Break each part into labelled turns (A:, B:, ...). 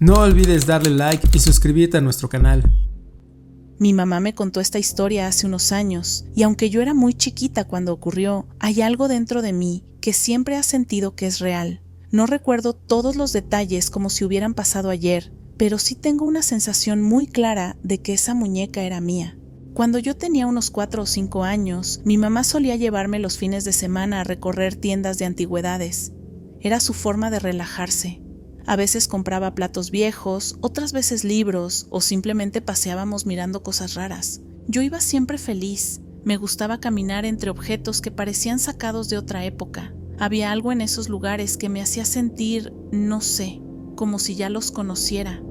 A: No olvides darle like y suscribirte a nuestro canal.
B: Mi mamá me contó esta historia hace unos años, y aunque yo era muy chiquita cuando ocurrió, hay algo dentro de mí que siempre ha sentido que es real. No recuerdo todos los detalles como si hubieran pasado ayer, pero sí tengo una sensación muy clara de que esa muñeca era mía. Cuando yo tenía unos 4 o 5 años, mi mamá solía llevarme los fines de semana a recorrer tiendas de antigüedades. Era su forma de relajarse. A veces compraba platos viejos, otras veces libros, o simplemente paseábamos mirando cosas raras. Yo iba siempre feliz. Me gustaba caminar entre objetos que parecían sacados de otra época. Había algo en esos lugares que me hacía sentir, no sé, como si ya los conociera.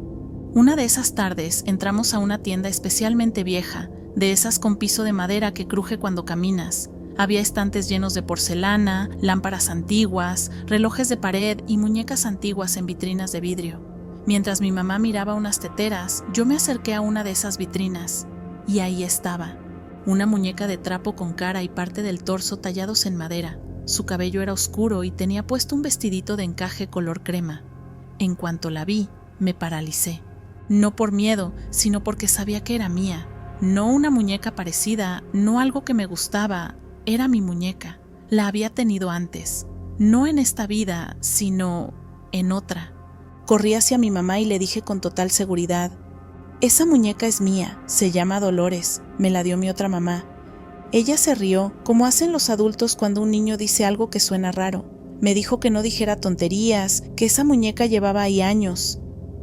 B: Una de esas tardes entramos a una tienda especialmente vieja, de esas con piso de madera que cruje cuando caminas. Había estantes llenos de porcelana, lámparas antiguas, relojes de pared y muñecas antiguas en vitrinas de vidrio. Mientras mi mamá miraba unas teteras, yo me acerqué a una de esas vitrinas, y ahí estaba, una muñeca de trapo con cara y parte del torso tallados en madera. Su cabello era oscuro y tenía puesto un vestidito de encaje color crema. En cuanto la vi, me paralicé. No por miedo, sino porque sabía que era mía. No una muñeca parecida, no algo que me gustaba. Era mi muñeca. La había tenido antes. No en esta vida, sino en otra. Corrí hacia mi mamá y le dije con total seguridad: «Esa muñeca es mía, se llama Dolores, me la dio mi otra mamá». Ella se rió, como hacen los adultos cuando un niño dice algo que suena raro. Me dijo que no dijera tonterías, que esa muñeca llevaba ahí años.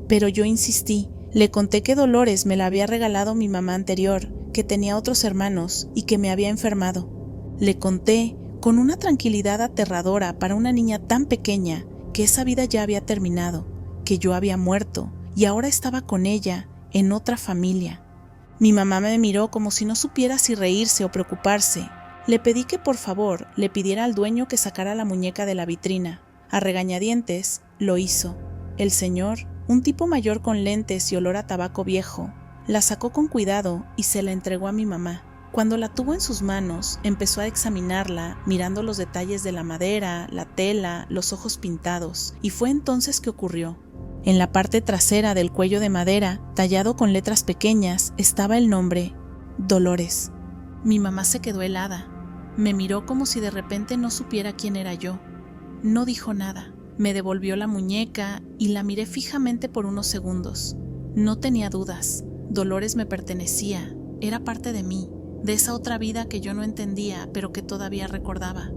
B: Pero yo insistí. Le conté que Dolores me la había regalado mi mamá anterior, que tenía otros hermanos y que me había enfermado. Le conté, con una tranquilidad aterradora para una niña tan pequeña, que esa vida ya había terminado, que yo había muerto y ahora estaba con ella, en otra familia. Mi mamá me miró como si no supiera si reírse o preocuparse. Le pedí que por favor le pidiera al dueño que sacara la muñeca de la vitrina. A regañadientes, lo hizo. El señor, un tipo mayor con lentes y olor a tabaco viejo, la sacó con cuidado y se la entregó a mi mamá. Cuando la tuvo en sus manos, empezó a examinarla, mirando los detalles de la madera, la tela, los ojos pintados, y fue entonces que ocurrió. En la parte trasera del cuello de madera, tallado con letras pequeñas, estaba el nombre Dolores. Mi mamá se quedó helada. Me miró como si de repente no supiera quién era yo. No dijo nada. Me devolvió la muñeca y la miré fijamente por unos segundos. No tenía dudas. Dolores me pertenecía, era parte de mí, de esa otra vida que yo no entendía, pero que todavía recordaba.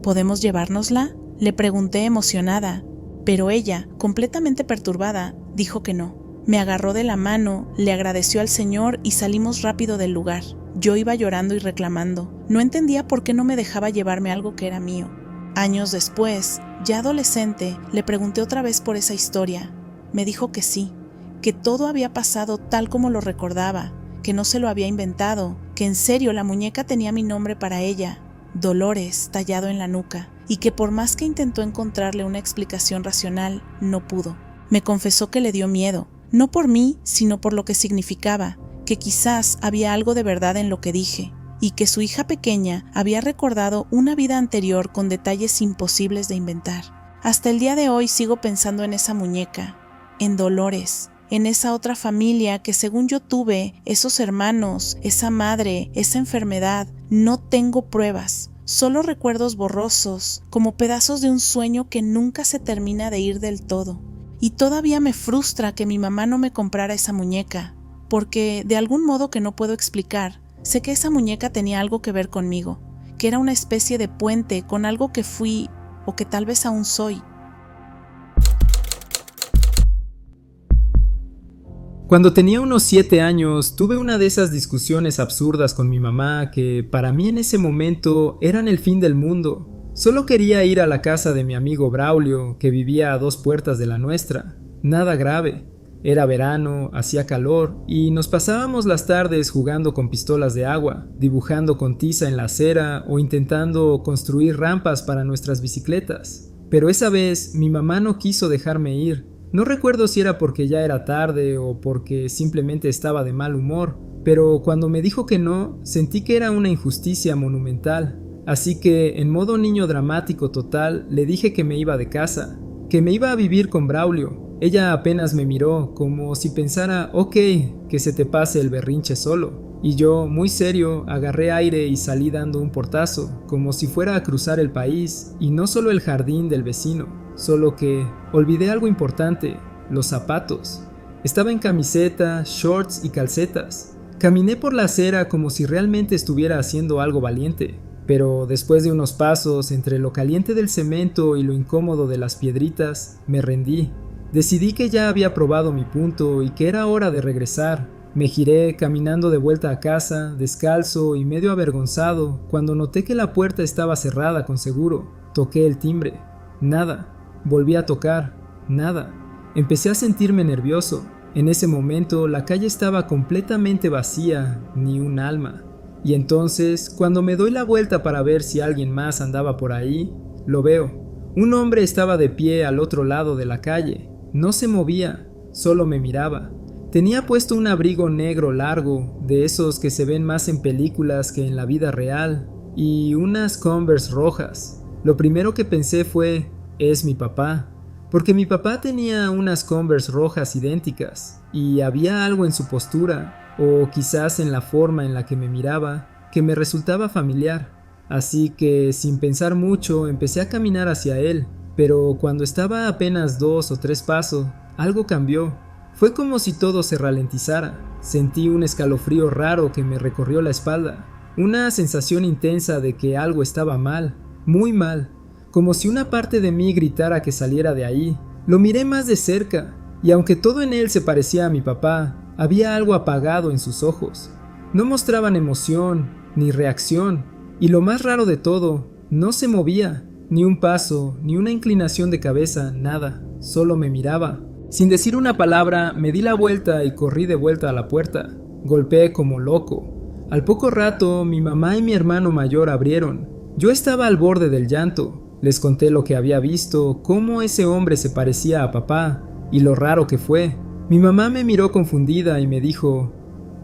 B: ¿Podemos llevárnosla?, le pregunté emocionada, pero ella, completamente perturbada, dijo que no. Me agarró de la mano, le agradeció al señor y salimos rápido del lugar. Yo iba llorando y reclamando. No entendía por qué no me dejaba llevarme algo que era mío. Años después, ya adolescente, le pregunté otra vez por esa historia. Me dijo que sí, que todo había pasado tal como lo recordaba, que no se lo había inventado, que en serio la muñeca tenía mi nombre para ella, Dolores, tallado en la nuca, y que por más que intentó encontrarle una explicación racional, no pudo. Me confesó que le dio miedo, no por mí, sino por lo que significaba, que quizás había algo de verdad en lo que dije, y que su hija pequeña había recordado una vida anterior con detalles imposibles de inventar. Hasta el día de hoy sigo pensando en esa muñeca, en Dolores, en esa otra familia que según yo tuve, esos hermanos, esa madre, esa enfermedad. No tengo pruebas, solo recuerdos borrosos, como pedazos de un sueño que nunca se termina de ir del todo. Y todavía me frustra que mi mamá no me comprara esa muñeca, porque de algún modo que no puedo explicar, sé que esa muñeca tenía algo que ver conmigo, que era una especie de puente con algo que fui o que tal vez aún soy.
A: Cuando tenía unos 7 años, tuve una de esas discusiones absurdas con mi mamá que para mí en ese momento eran el fin del mundo. Solo quería ir a la casa de mi amigo Braulio, que vivía a 2 puertas de la nuestra. Nada grave. Era verano, hacía calor y nos pasábamos las tardes jugando con pistolas de agua, dibujando con tiza en la acera o intentando construir rampas para nuestras bicicletas. Pero esa vez mi mamá no quiso dejarme ir. No recuerdo si era porque ya era tarde o porque simplemente estaba de mal humor, pero cuando me dijo que no, sentí que era una injusticia monumental. Así que, en modo niño dramático total, le dije que me iba de casa, que me iba a vivir con Braulio, Ella apenas me miró, como si pensara, ok, que se te pase el berrinche solo. Y yo, muy serio, agarré aire y salí dando un portazo, como si fuera a cruzar el país, y no solo el jardín del vecino, solo que olvidé algo importante, los zapatos. Estaba en camiseta, shorts y calcetas. Caminé por la acera como si realmente estuviera haciendo algo valiente, pero después de unos pasos entre lo caliente del cemento y lo incómodo de las piedritas, me rendí. Decidí que ya había probado mi punto y que era hora de regresar. Me giré caminando de vuelta a casa, descalzo y medio avergonzado, cuando noté que la puerta estaba cerrada con seguro. Toqué el timbre. Nada. Volví a tocar. Nada. Empecé a sentirme nervioso. En ese momento la calle estaba completamente vacía, ni un alma. Y entonces, cuando me doy la vuelta para ver si alguien más andaba por ahí, lo veo. Un hombre estaba de pie al otro lado de la calle. No se movía, solo me miraba. Tenía puesto un abrigo negro largo, de esos que se ven más en películas que en la vida real, y unas Converse rojas. Lo primero que pensé fue, es mi papá. Porque mi papá tenía unas Converse rojas idénticas, y había algo en su postura, o quizás en la forma en la que me miraba, que me resultaba familiar. Así que, sin pensar mucho, empecé a caminar hacia él, pero cuando estaba a apenas 2 o 3 pasos, algo cambió. Fue como si todo se ralentizara. Sentí un escalofrío raro que me recorrió la espalda, una sensación intensa de que algo estaba mal, muy mal. Como si una parte de mí gritara que saliera de ahí. Lo miré más de cerca, y aunque todo en él se parecía a mi papá, había algo apagado en sus ojos. No mostraban emoción, ni reacción, y lo más raro de todo, no se movía, ni un paso, ni una inclinación de cabeza, nada, solo me miraba. Sin decir una palabra, me di la vuelta y corrí de vuelta a la puerta. Golpeé como loco. Al poco rato, mi mamá y mi hermano mayor abrieron. Yo estaba al borde del llanto. Les conté lo que había visto, cómo ese hombre se parecía a papá, y lo raro que fue. Mi mamá me miró confundida y me dijo,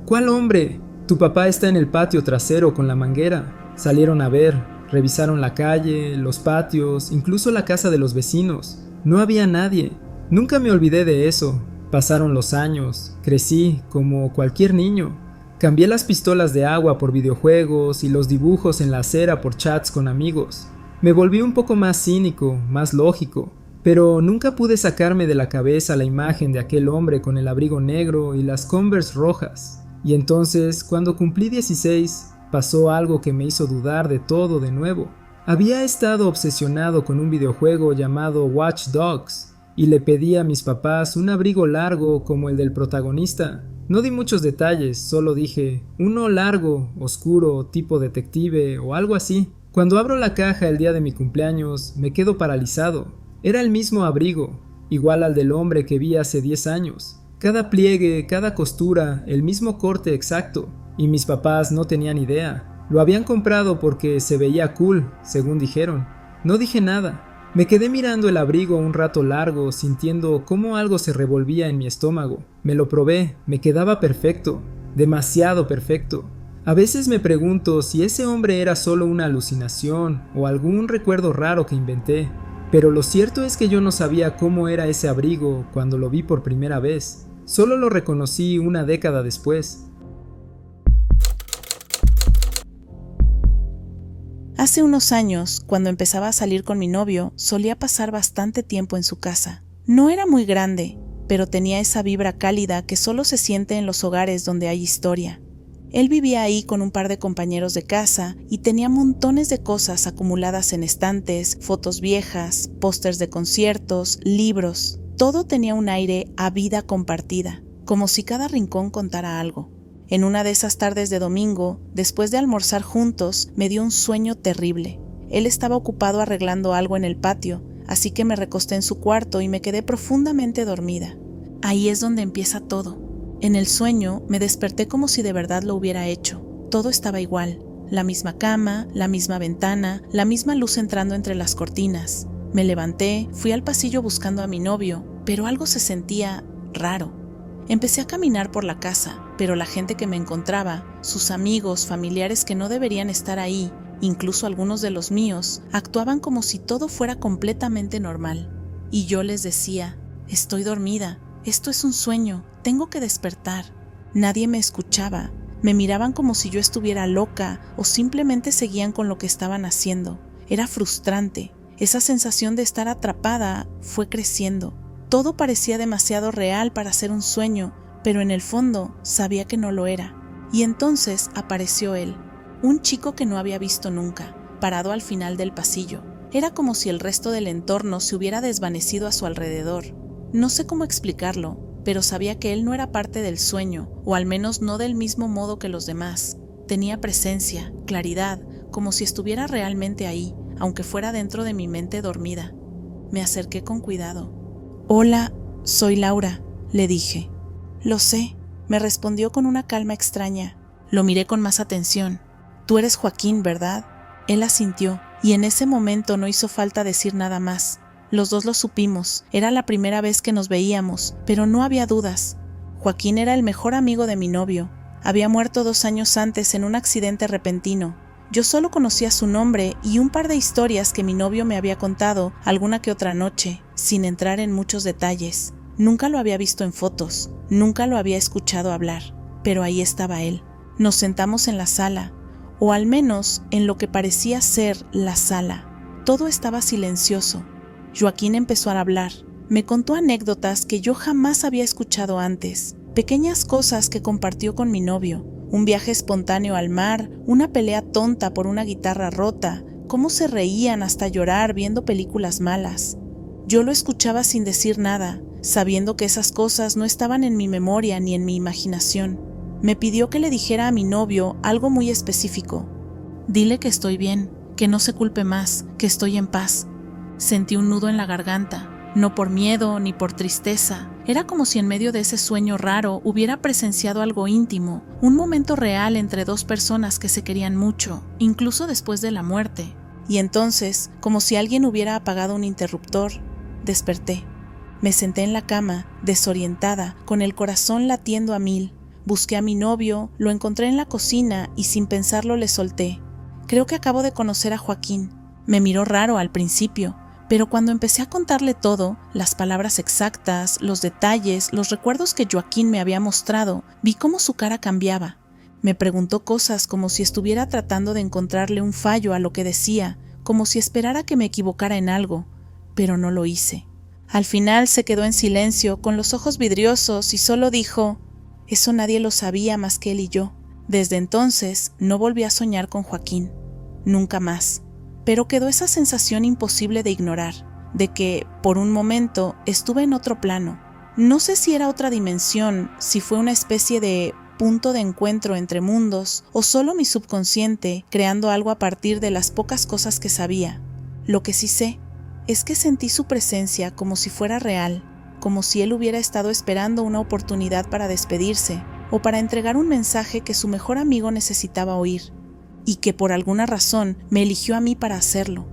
A: ¿cuál hombre? Tu papá está en el patio trasero con la manguera. Salieron a ver, revisaron la calle, los patios, incluso la casa de los vecinos. No había nadie. Nunca me olvidé de eso. Pasaron los años, crecí como cualquier niño. Cambié las pistolas de agua por videojuegos y los dibujos en la acera por chats con amigos. Me volví un poco más cínico, más lógico, pero nunca pude sacarme de la cabeza la imagen de aquel hombre con el abrigo negro y las Converse rojas. Y entonces, cuando cumplí 16, pasó algo que me hizo dudar de todo de nuevo. Había estado obsesionado con un videojuego llamado Watch Dogs, y le pedí a mis papás un abrigo largo como el del protagonista. No di muchos detalles, solo dije, uno largo, oscuro, tipo detective o algo así. Cuando abro la caja el día de mi cumpleaños, me quedo paralizado. Era el mismo abrigo, igual al del hombre que vi hace 10 años. Cada pliegue, cada costura, el mismo corte exacto. Y mis papás no tenían idea. Lo habían comprado porque se veía cool, según dijeron. No dije nada. Me quedé mirando el abrigo un rato largo, sintiendo cómo algo se revolvía en mi estómago. Me lo probé, me quedaba perfecto, demasiado perfecto. A veces me pregunto si ese hombre era solo una alucinación o algún recuerdo raro que inventé, pero lo cierto es que yo no sabía cómo era ese abrigo cuando lo vi por primera vez. Solo lo reconocí una década después.
B: Hace unos años, cuando empezaba a salir con mi novio, solía pasar bastante tiempo en su casa. No era muy grande, pero tenía esa vibra cálida que solo se siente en los hogares donde hay historia. Él vivía ahí con un par de compañeros de casa y tenía montones de cosas acumuladas en estantes, fotos viejas, pósters de conciertos, libros. Todo tenía un aire a vida compartida, como si cada rincón contara algo. En una de esas tardes de domingo, después de almorzar juntos, me dio un sueño terrible. Él estaba ocupado arreglando algo en el patio, así que me recosté en su cuarto y me quedé profundamente dormida. Ahí es donde empieza todo. En el sueño me desperté como si de verdad lo hubiera hecho. Todo estaba igual. La misma cama, la misma ventana, la misma luz entrando entre las cortinas. Me levanté, fui al pasillo buscando a mi novio, pero algo se sentía raro. Empecé a caminar por la casa, pero la gente que me encontraba, sus amigos, familiares que no deberían estar ahí, incluso algunos de los míos, actuaban como si todo fuera completamente normal. Y yo les decía, Estoy dormida, esto es un sueño, tengo que despertar. Nadie me escuchaba, me miraban como si yo estuviera loca o simplemente seguían con lo que estaban haciendo. Era frustrante, esa sensación de estar atrapada fue creciendo. Todo parecía demasiado real para ser un sueño, pero en el fondo sabía que no lo era. Y entonces apareció él, un chico que no había visto nunca, parado al final del pasillo. Era como si el resto del entorno se hubiera desvanecido a su alrededor. No sé cómo explicarlo, pero sabía que él no era parte del sueño, o al menos no del mismo modo que los demás. Tenía presencia, claridad, como si estuviera realmente ahí, aunque fuera dentro de mi mente dormida. Me acerqué con cuidado. «Hola, soy Laura», le dije. «Lo sé», me respondió con una calma extraña. Lo miré con más atención. «Tú eres Joaquín, ¿verdad?». Él asintió, y en ese momento no hizo falta decir nada más. Los dos lo supimos, era la primera vez que nos veíamos, pero no había dudas. Joaquín era el mejor amigo de mi novio. Había muerto 2 años antes en un accidente repentino. Yo solo conocía su nombre y un par de historias que mi novio me había contado alguna que otra noche, sin entrar en muchos detalles. Nunca lo había visto en fotos, nunca lo había escuchado hablar, pero ahí estaba él. Nos sentamos en la sala, o al menos en lo que parecía ser la sala. Todo estaba silencioso. Joaquín empezó a hablar. Me contó anécdotas que yo jamás había escuchado antes, pequeñas cosas que compartió con mi novio, un viaje espontáneo al mar, una pelea tonta por una guitarra rota, cómo se reían hasta llorar viendo películas malas. Yo lo escuchaba sin decir nada, sabiendo que esas cosas no estaban en mi memoria ni en mi imaginación. Me pidió que le dijera a mi novio algo muy específico. «Dile que estoy bien, que no se culpe más, que estoy en paz». Sentí un nudo en la garganta, no por miedo ni por tristeza. Era como si en medio de ese sueño raro hubiera presenciado algo íntimo, un momento real entre 2 personas que se querían mucho, incluso después de la muerte. Y entonces, como si alguien hubiera apagado un interruptor, desperté. Me senté en la cama, desorientada, con el corazón latiendo a 1000. Busqué a mi novio, lo encontré en la cocina y sin pensarlo le solté. «Creo que acabo de conocer a Joaquín». Me miró raro al principio, pero cuando empecé a contarle todo, las palabras exactas, los detalles, los recuerdos que Joaquín me había mostrado, vi cómo su cara cambiaba. Me preguntó cosas como si estuviera tratando de encontrarle un fallo a lo que decía, como si esperara que me equivocara en algo, pero no lo hice. Al final se quedó en silencio, con los ojos vidriosos, y solo dijo: «Eso nadie lo sabía más que él y yo». Desde entonces no volví a soñar con Joaquín, nunca más. Pero quedó esa sensación imposible de ignorar, de que, por un momento, estuve en otro plano. No sé si era otra dimensión, si fue una especie de punto de encuentro entre mundos, o solo mi subconsciente creando algo a partir de las pocas cosas que sabía. Lo que sí sé es que sentí su presencia como si fuera real, como si él hubiera estado esperando una oportunidad para despedirse, o para entregar un mensaje que su mejor amigo necesitaba oír, y que por alguna razón me eligió a mí para hacerlo.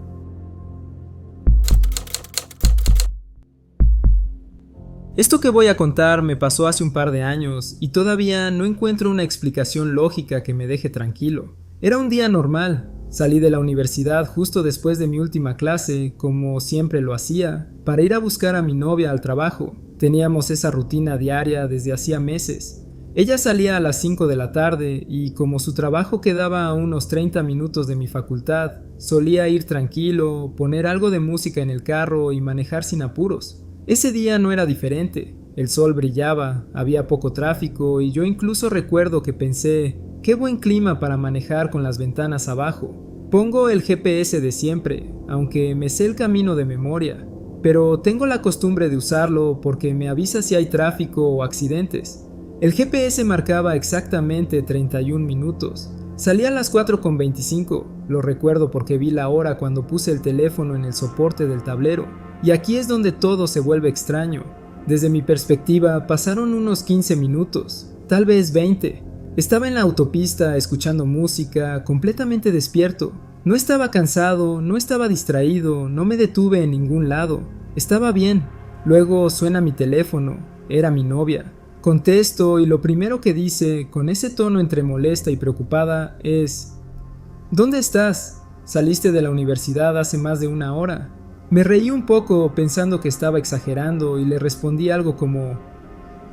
A: Esto que voy a contar me pasó hace un par de años y todavía no encuentro una explicación lógica que me deje tranquilo. Era un día normal. Salí de la universidad justo después de mi última clase, como siempre lo hacía, para ir a buscar a mi novia al trabajo. Teníamos esa rutina diaria desde hacía meses. Ella salía a las 5 de la tarde y como su trabajo quedaba a unos 30 minutos de mi facultad, solía ir tranquilo, poner algo de música en el carro y manejar sin apuros. Ese día no era diferente. El sol brillaba, había poco tráfico y yo incluso recuerdo que pensé: qué buen clima para manejar con las ventanas abajo. Pongo el GPS de siempre, aunque me sé el camino de memoria, pero tengo la costumbre de usarlo porque me avisa si hay tráfico o accidentes. El GPS marcaba exactamente 31 minutos. Salí a las 4:25, lo recuerdo porque vi la hora cuando puse el teléfono en el soporte del tablero. Y aquí es donde todo se vuelve extraño. Desde mi perspectiva pasaron unos 15 minutos, tal vez 20. Estaba en la autopista escuchando música, completamente despierto. No estaba cansado, no estaba distraído, no me detuve en ningún lado. Estaba bien. Luego suena mi teléfono, era mi novia. Contesto y lo primero que dice, con ese tono entre molesta y preocupada, es: ¿dónde estás? Saliste de la universidad hace más de 1 hora. Me reí un poco pensando que estaba exagerando y le respondí algo como: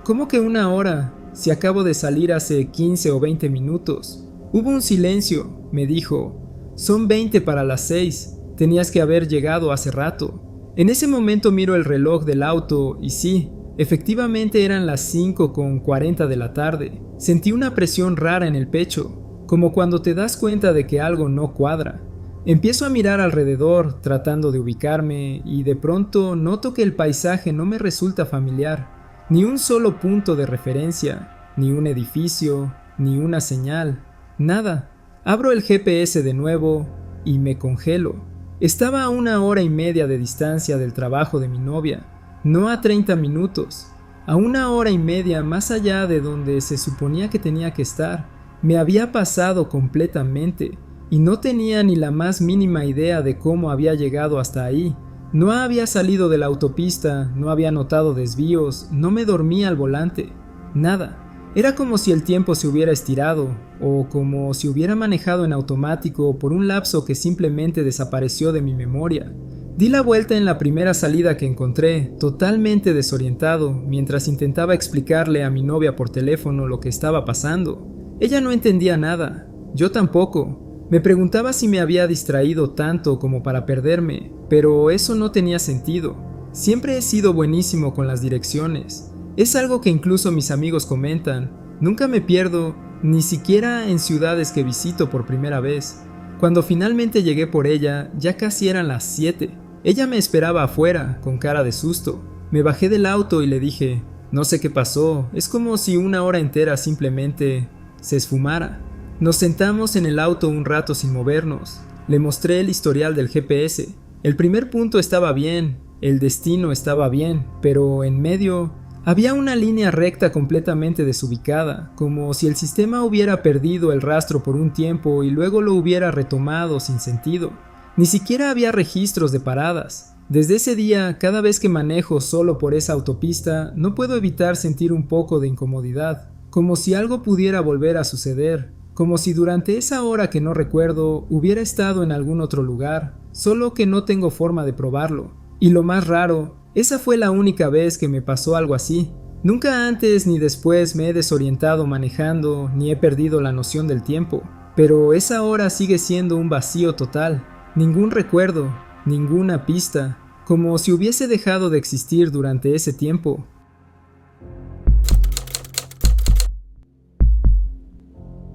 A: ¿cómo que 1 hora? Si acabo de salir hace 15 o 20 minutos. Hubo un silencio. Me dijo: son 20 para las 6. Tenías que haber llegado hace rato. En ese momento miro el reloj del auto y sí, efectivamente eran las 5:40 de la tarde. Sentí una presión rara en el pecho, como cuando te das cuenta de que algo no cuadra. Empiezo a mirar alrededor tratando de ubicarme y de pronto noto que el paisaje no me resulta familiar. Ni un solo punto de referencia, ni un edificio, ni una señal, nada. Abro el GPS de nuevo y me congelo. Estaba a 1 hora y media de distancia del trabajo de mi novia, no a 30 minutos, a 1 hora y media más allá de donde se suponía que tenía que estar. Me había pasado completamente y no tenía ni la más mínima idea de cómo había llegado hasta ahí. No había salido de la autopista, no había notado desvíos, no me dormía al volante, nada. Era como si el tiempo se hubiera estirado, o como si hubiera manejado en automático por un lapso que simplemente desapareció de mi memoria. Di la vuelta en la primera salida que encontré, totalmente desorientado, mientras intentaba explicarle a mi novia por teléfono lo que estaba pasando. Ella no entendía nada, yo tampoco. Me preguntaba si me había distraído tanto como para perderme, pero eso no tenía sentido. Siempre he sido buenísimo con las direcciones. Es algo que incluso mis amigos comentan. Nunca me pierdo, ni siquiera en ciudades que visito por primera vez. Cuando finalmente llegué por ella, ya casi eran las 7. Ella me esperaba afuera, con cara de susto. Me bajé del auto y le dije: no sé qué pasó, es como si 1 hora entera simplemente se esfumara. Nos sentamos en el auto un rato sin movernos. Le mostré el historial del GPS. El primer punto estaba bien, el destino estaba bien, pero en medio había una línea recta completamente desubicada, como si el sistema hubiera perdido el rastro por un tiempo y luego lo hubiera retomado sin sentido. Ni siquiera había registros de paradas. Desde ese día, cada vez que manejo solo por esa autopista, no puedo evitar sentir un poco de incomodidad, como si algo pudiera volver a suceder. Como si durante esa hora que no recuerdo hubiera estado en algún otro lugar, solo que no tengo forma de probarlo. Y lo más raro, esa fue la única vez que me pasó algo así. Nunca antes ni después me he desorientado manejando, ni he perdido la noción del tiempo. Pero esa hora sigue siendo un vacío total. Ningún recuerdo, ninguna pista, como si hubiese dejado de existir durante ese tiempo.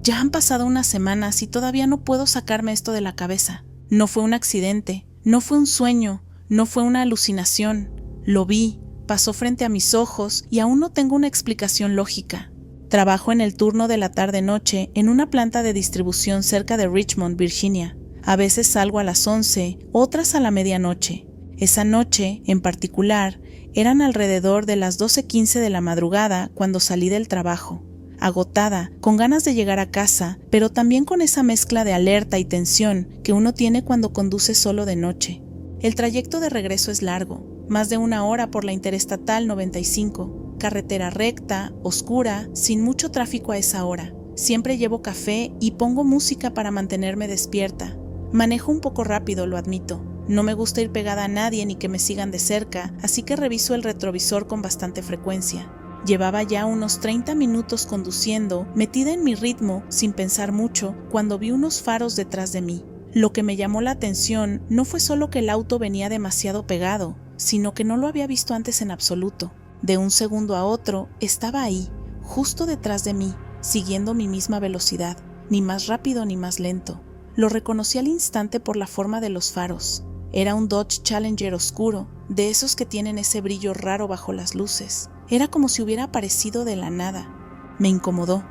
B: Ya han pasado unas semanas y todavía no puedo sacarme esto de la cabeza. No fue un accidente, no fue un sueño, no fue una alucinación. Lo vi, pasó frente a mis ojos y aún no tengo una explicación lógica. Trabajo en el turno de la tarde-noche en una planta de distribución cerca de Richmond, Virginia. A veces salgo a las 11, otras a la medianoche. Esa noche, en particular, eran alrededor de las 12:15 de la madrugada cuando salí del trabajo. Agotada, con ganas de llegar a casa, pero también con esa mezcla de alerta y tensión que uno tiene cuando conduce solo de noche. El trayecto de regreso es largo, más de 1 hora por la Interestatal 95, carretera recta, oscura, sin mucho tráfico a esa hora. Siempre llevo café y pongo música para mantenerme despierta. Manejo un poco rápido, lo admito. No me gusta ir pegada a nadie ni que me sigan de cerca, así que reviso el retrovisor con bastante frecuencia. Llevaba ya unos 30 minutos conduciendo, metida en mi ritmo, sin pensar mucho, cuando vi unos faros detrás de mí. Lo que me llamó la atención no fue solo que el auto venía demasiado pegado, sino que no lo había visto antes en absoluto. De un segundo a otro, estaba ahí, justo detrás de mí, siguiendo mi misma velocidad, ni más rápido ni más lento. Lo reconocí al instante por la forma de los faros. Era un Dodge Challenger oscuro, de esos que tienen ese brillo raro bajo las luces. Era como si hubiera aparecido de la nada. Me incomodó.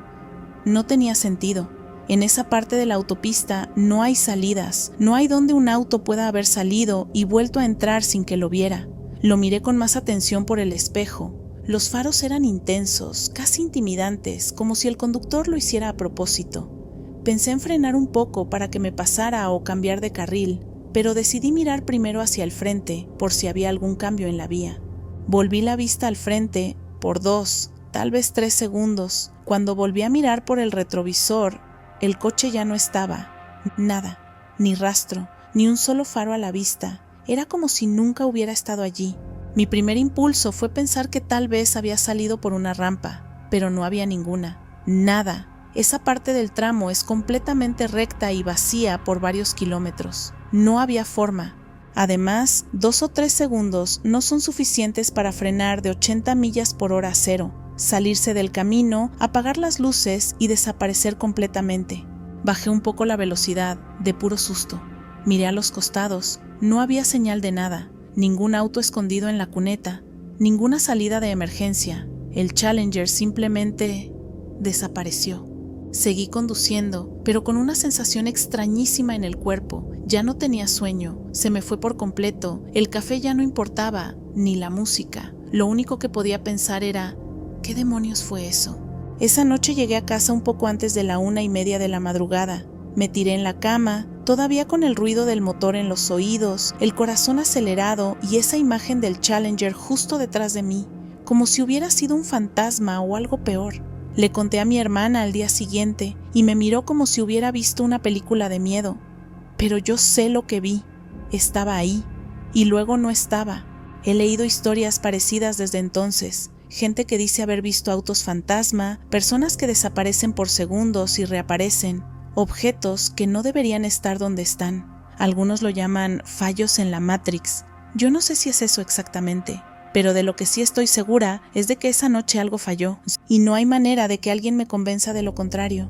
B: No tenía sentido. En esa parte de la autopista no hay salidas, no hay donde un auto pueda haber salido y vuelto a entrar sin que lo viera. Lo miré con más atención por el espejo. Los faros eran intensos, casi intimidantes, como si el conductor lo hiciera a propósito. Pensé en frenar un poco para que me pasara o cambiar de carril, pero decidí mirar primero hacia el frente por si había algún cambio en la vía. Volví la vista al frente por 2, tal vez 3 segundos. Cuando volví a mirar por el retrovisor, el coche ya no estaba. Nada, ni rastro, ni un solo faro a la vista. Era como si nunca hubiera estado allí. Mi primer impulso fue pensar que tal vez había salido por una rampa, pero no había ninguna. Nada. Esa parte del tramo es completamente recta y vacía por varios kilómetros. No había forma. Además, 2 o 3 segundos no son suficientes para frenar de 80 millas por hora a cero, salirse del camino, apagar las luces y desaparecer completamente. Bajé un poco la velocidad, de puro susto. Miré a los costados. No había señal de nada. Ningún auto escondido en la cuneta. Ninguna salida de emergencia. El Challenger simplemente desapareció. Seguí conduciendo, pero con una sensación extrañísima en el cuerpo. Ya no tenía sueño, se me fue por completo. El café ya no importaba, ni la música. Lo único que podía pensar era, ¿qué demonios fue eso? Esa noche llegué a casa un poco antes de la 1:30 de la madrugada. Me tiré en la cama, todavía con el ruido del motor en los oídos, el corazón acelerado y esa imagen del Challenger justo detrás de mí, como si hubiera sido un fantasma o algo peor. Le conté a mi hermana al día siguiente y me miró como si hubiera visto una película de miedo. Pero yo sé lo que vi. Estaba ahí. Y luego no estaba. He leído historias parecidas desde entonces. Gente que dice haber visto autos fantasma, personas que desaparecen por segundos y reaparecen, objetos que no deberían estar donde están. Algunos lo llaman fallos en la Matrix. Yo no sé si es eso exactamente. Pero de lo que sí estoy segura es de que esa noche algo falló, y no hay manera de que alguien me convenza de lo contrario.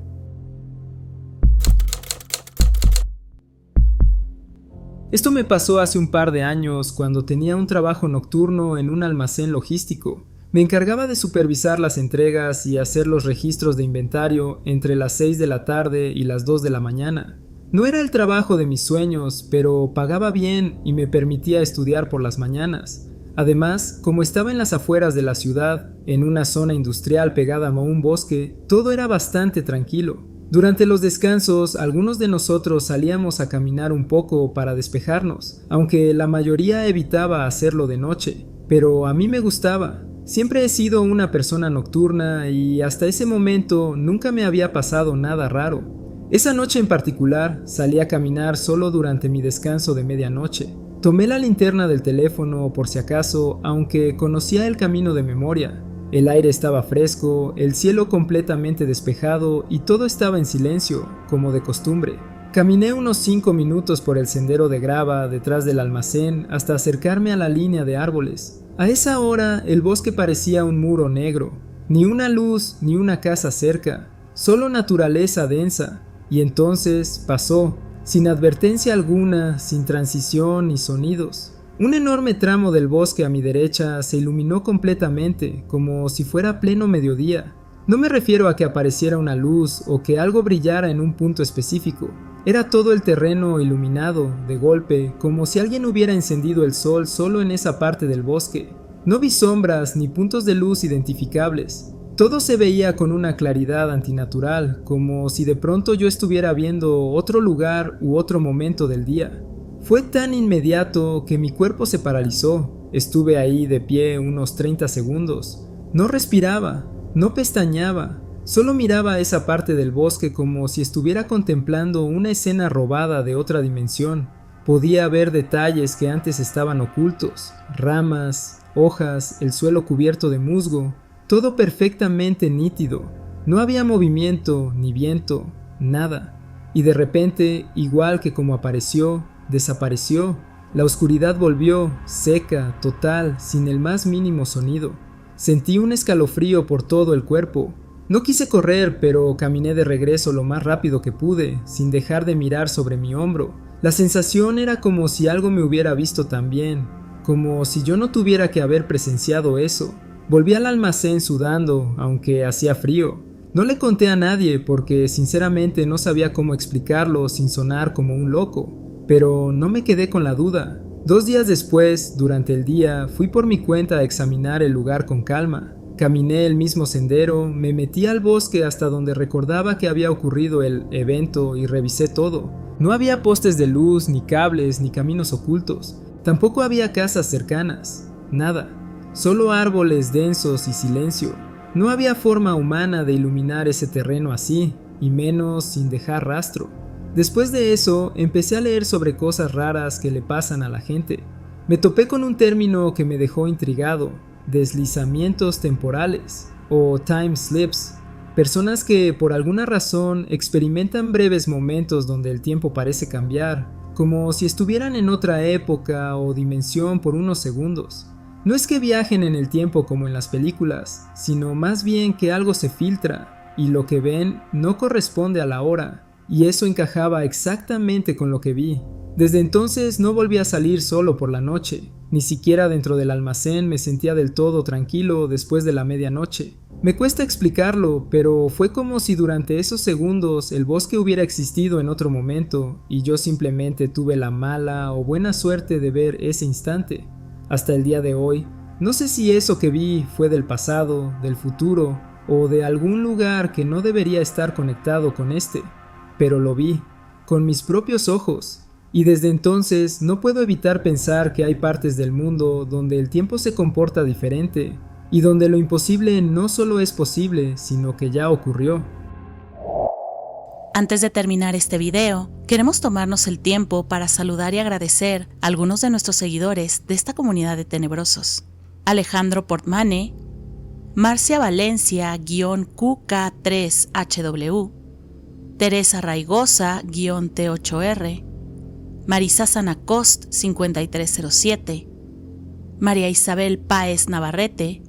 A: Esto me pasó hace un par de años cuando tenía un trabajo nocturno en un almacén logístico. Me encargaba de supervisar las entregas y hacer los registros de inventario entre las 6 de la tarde y las 2 de la mañana. No era el trabajo de mis sueños, pero pagaba bien y me permitía estudiar por las mañanas. Además, como estaba en las afueras de la ciudad, en una zona industrial pegada a un bosque, todo era bastante tranquilo. Durante los descansos, algunos de nosotros salíamos a caminar un poco para despejarnos, aunque la mayoría evitaba hacerlo de noche. Pero a mí me gustaba. Siempre he sido una persona nocturna y hasta ese momento nunca me había pasado nada raro. Esa noche en particular, salí a caminar solo durante mi descanso de medianoche. Tomé la linterna del teléfono por si acaso, aunque conocía el camino de memoria. El aire estaba fresco, el cielo completamente despejado y todo estaba en silencio, como de costumbre. Caminé unos 5 minutos por el sendero de grava detrás del almacén hasta acercarme a la línea de árboles. A esa hora el bosque parecía un muro negro. Ni una luz ni una casa cerca, solo naturaleza densa. Y entonces pasó. Sin advertencia alguna, sin transición ni sonidos. Un enorme tramo del bosque a mi derecha se iluminó completamente, como si fuera pleno mediodía. No me refiero a que apareciera una luz o que algo brillara en un punto específico. Era todo el terreno iluminado, de golpe, como si alguien hubiera encendido el sol solo en esa parte del bosque. No vi sombras ni puntos de luz identificables. Todo se veía con una claridad antinatural, como si de pronto yo estuviera viendo otro lugar u otro momento del día. Fue tan inmediato que mi cuerpo se paralizó. Estuve ahí de pie unos 30 segundos. No respiraba, no pestañeaba, solo miraba esa parte del bosque como si estuviera contemplando una escena robada de otra dimensión. Podía ver detalles que antes estaban ocultos, ramas, hojas, el suelo cubierto de musgo. Todo perfectamente nítido. No había movimiento, ni viento, nada. Y de repente, igual que como apareció, desapareció. La oscuridad volvió, seca, total, sin el más mínimo sonido. Sentí un escalofrío por todo el cuerpo. No quise correr, pero caminé de regreso lo más rápido que pude, sin dejar de mirar sobre mi hombro. La sensación era como si algo me hubiera visto también, como si yo no tuviera que haber presenciado eso. Volví al almacén sudando, aunque hacía frío. No le conté a nadie porque sinceramente no sabía cómo explicarlo sin sonar como un loco. Pero no me quedé con la duda. 2 días después, durante el día, fui por mi cuenta a examinar el lugar con calma. Caminé el mismo sendero, me metí al bosque hasta donde recordaba que había ocurrido el evento y revisé todo. No había postes de luz, ni cables, ni caminos ocultos. Tampoco había casas cercanas. Nada. Solo árboles densos y silencio. No había forma humana de iluminar ese terreno así, y menos sin dejar rastro. Después de eso, empecé a leer sobre cosas raras que le pasan a la gente. Me topé con un término que me dejó intrigado: deslizamientos temporales o time slips. Personas que por alguna razón experimentan breves momentos donde el tiempo parece cambiar, como si estuvieran en otra época o dimensión por unos segundos. No es que viajen en el tiempo como en las películas, sino más bien que algo se filtra y lo que ven no corresponde a la hora, y eso encajaba exactamente con lo que vi. Desde entonces no volví a salir solo por la noche, ni siquiera dentro del almacén me sentía del todo tranquilo después de la medianoche. Me cuesta explicarlo, pero fue como si durante esos segundos el bosque hubiera existido en otro momento y yo simplemente tuve la mala o buena suerte de ver ese instante. Hasta el día de hoy, no sé si eso que vi fue del pasado, del futuro o de algún lugar que no debería estar conectado con este, pero lo vi, con mis propios ojos. Y desde entonces no puedo evitar pensar que hay partes del mundo donde el tiempo se comporta diferente y donde lo imposible no solo es posible, sino que ya ocurrió.
B: Antes de terminar este video, queremos tomarnos el tiempo para saludar y agradecer a algunos de nuestros seguidores de esta comunidad de tenebrosos. Alejandro Portmane, Marcia Valencia-QK3HW, Teresa Raigosa-T8R, Marisa Sanacost 5307, María Isabel Páez Navarrete,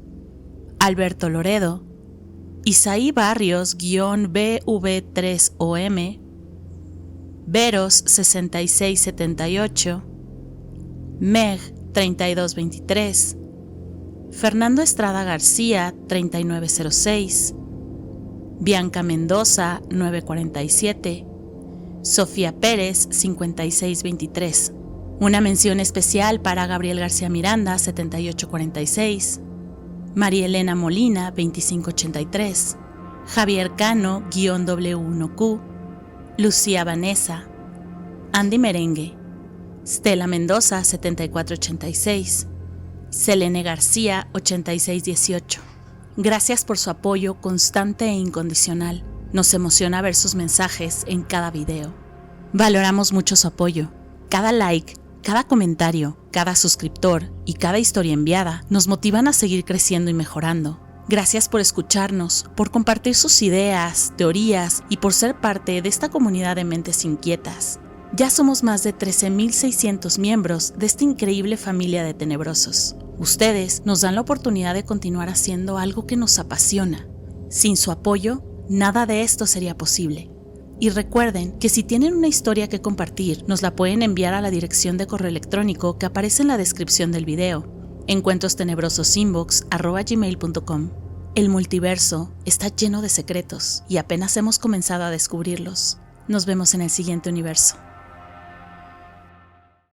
B: Alberto Loredo, Isaí Barrios-BV3OM, Veros 6678, Meg 3223, Fernando Estrada García 3906, Bianca Mendoza 947, Sofía Pérez 5623. Una mención especial para Gabriel García Miranda 7846, María Elena Molina 2583, Javier Cano-W1Q, Lucía Vanessa, Andy Merengue, Stella Mendoza 7486, Selene García 8618. Gracias por su apoyo constante e incondicional. Nos emociona ver sus mensajes en cada video. Valoramos mucho su apoyo. Cada like, cada comentario, cada suscriptor y cada historia enviada nos motivan a seguir creciendo y mejorando. Gracias por escucharnos, por compartir sus ideas, teorías y por ser parte de esta comunidad de mentes inquietas. Ya somos más de 13,600 miembros de esta increíble familia de tenebrosos. Ustedes nos dan la oportunidad de continuar haciendo algo que nos apasiona. Sin su apoyo, nada de esto sería posible. Y recuerden que si tienen una historia que compartir, nos la pueden enviar a la dirección de correo electrónico que aparece en la descripción del video, encuentrostenebrososInbox@gmail.com. El multiverso está lleno de secretos y apenas hemos comenzado a descubrirlos. Nos vemos en el siguiente universo.